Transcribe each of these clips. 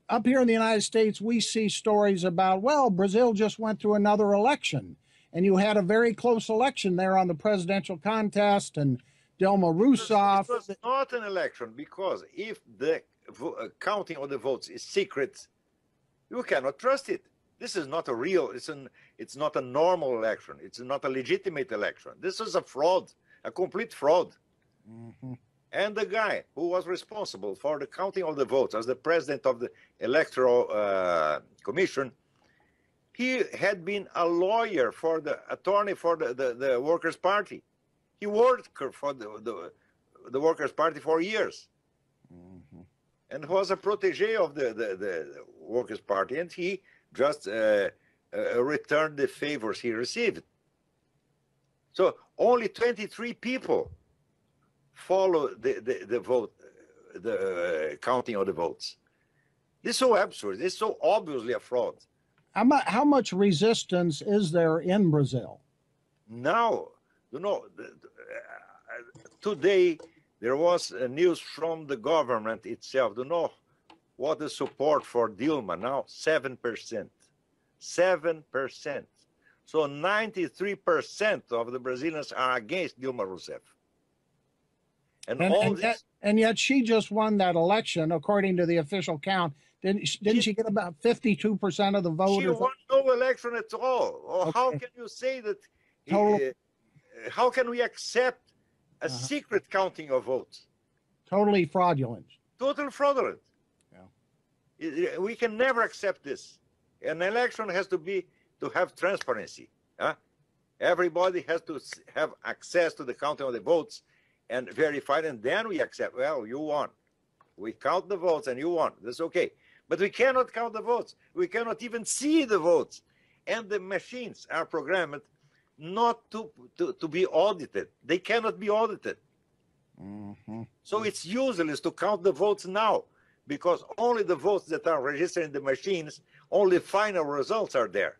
up here in the United States, we see stories about, well, Brazil just went through another election, and you had a very close election there on the presidential contest, and Dilma Rousseff. It was not an election, because if the counting of the votes is secret, you cannot trust it. This is not a real, it's not a normal election. It's not a legitimate election. This is a fraud, a complete fraud. Mm-hmm. And the guy who was responsible for the counting of the votes as the president of the Electoral Commission, he had been a lawyer for the attorney for the Workers' Party. He worked for the Workers' Party for years. Mm-hmm. And was a protege of the Workers' Party, and he just returned the favors he received. So only 23 people follow the vote, the counting of the votes. This is so absurd. This is so obviously a fraud. How much resistance is there in Brazil? Now, you know, today there was news from the government itself. You know what the support for Dilma now? 7%. 7%. So 93% of the Brazilians are against Dilma Rousseff. And yet she just won that election, according to the official count. Didn't she get about 52% of the vote? She won no election at all. Okay. How can you say that? How can we accept a secret counting of votes? Totally fraudulent. Total fraudulent. Yeah. We can never accept this. An election has to have transparency. Everybody has to have access to the counting of the votes and verify it, and then we accept, well, you won. We count the votes and you won. That's okay. But we cannot count the votes. We cannot even see the votes. And the machines are programmed not to be audited. They cannot be audited. Mm-hmm. So it's useless to count the votes now, because only the votes that are registered in the machines, only final results are there.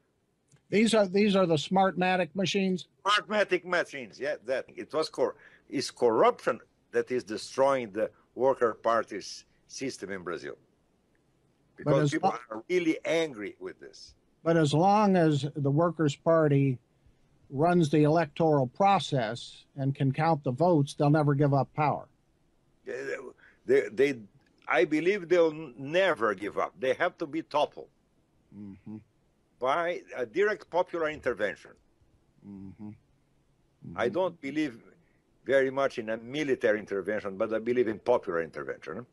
These are the Smartmatic machines? Smartmatic machines, yeah. That it was is corruption that is destroying the Worker Party's system in Brazil. Because people are really angry with this. But as long as the Workers' Party runs the electoral process and can count the votes, they'll never give up power. I believe they'll never give up. They have to be toppled by a direct popular intervention. I don't believe very much in a military intervention, but I believe in popular intervention.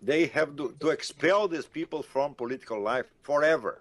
They have to expel these people from political life forever.